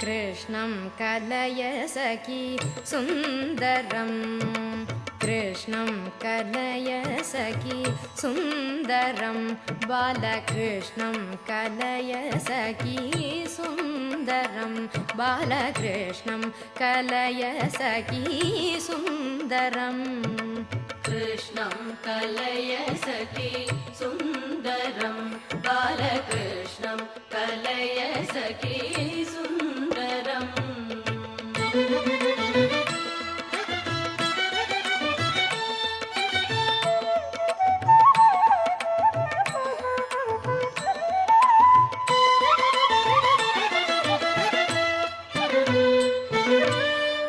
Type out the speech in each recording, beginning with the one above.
कृष्णं कलय सखी सुन्दरं कृष्णं कलय सखी सुन्दरं बालकृष्णं कलय सखी सुन्दरं बालकृष्णं कलय सखी सुन्दरं कृष्णं कलय सखी सुन्दरं बालकृष्णं कलय सखी सुन्दरम्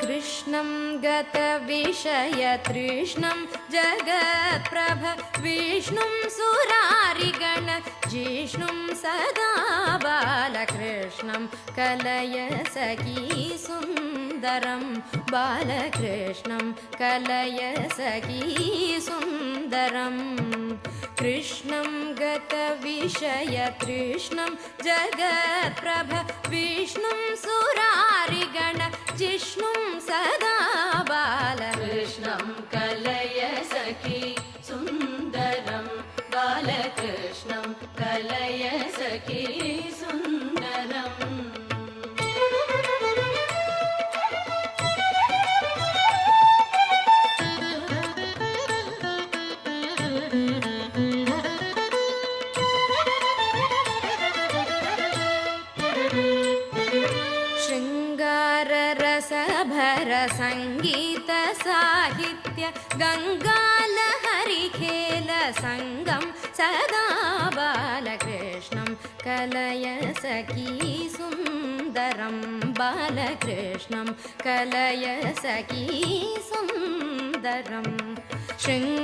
कृष्णं गतविषयतृष्णं जगत्प्रभ विष्णुं सुरारिगण जिष्णुं सदा बालकृष्णं कलय सखी सुन्दरं बालकृष्णं कलय सखी सुन्दरम् कृष्णं गतविषयतृष्णं जगत्प्रभ विष्णुं सुरारिगण जिष्णुं सदा कृष्णं कलय सखी सुन्दरं बालकृष्णं कलय सखी सुन्दरम् शृङ्गाररसभर संगीत साहित्य गङ्गालहरि खेल संगं सदा बालकृष्णं कलय सखी सुन्दरं बालकृष्णं कलय सखी सुन्दरं शृङ्गाररसभर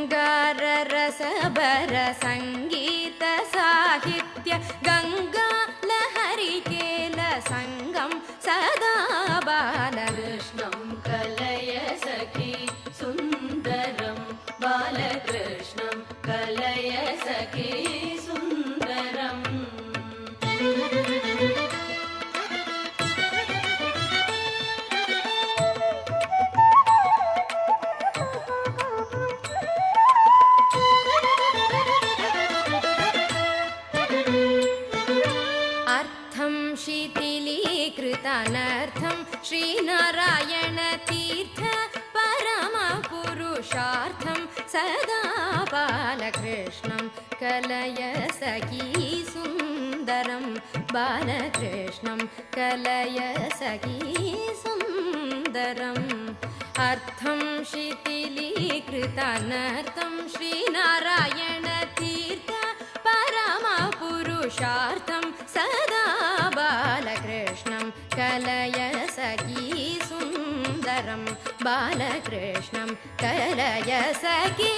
संगीत साहित्य गङ्गालहरि खेल संगं सदा बालकृष्णं कलय सखी सुन्दरं बालकृष्णं कलय सखी सुन्दरम् अर्थं शिथिलीकृतानर्थं श्रीनारायण तीर्थ परमपुरुषार्थं सदा बालकृष्णं कलय सखी सुन्दरं बालकृष्णं कलय सखी सुन्दरम् अर्थं शिथिलीकृतानर्थं श्रीनारायण तीर्थ परमपुरुषार्थं सदा बालकृष्णं कलय सखी सुन्दरं बालकृष्णं कलय सखी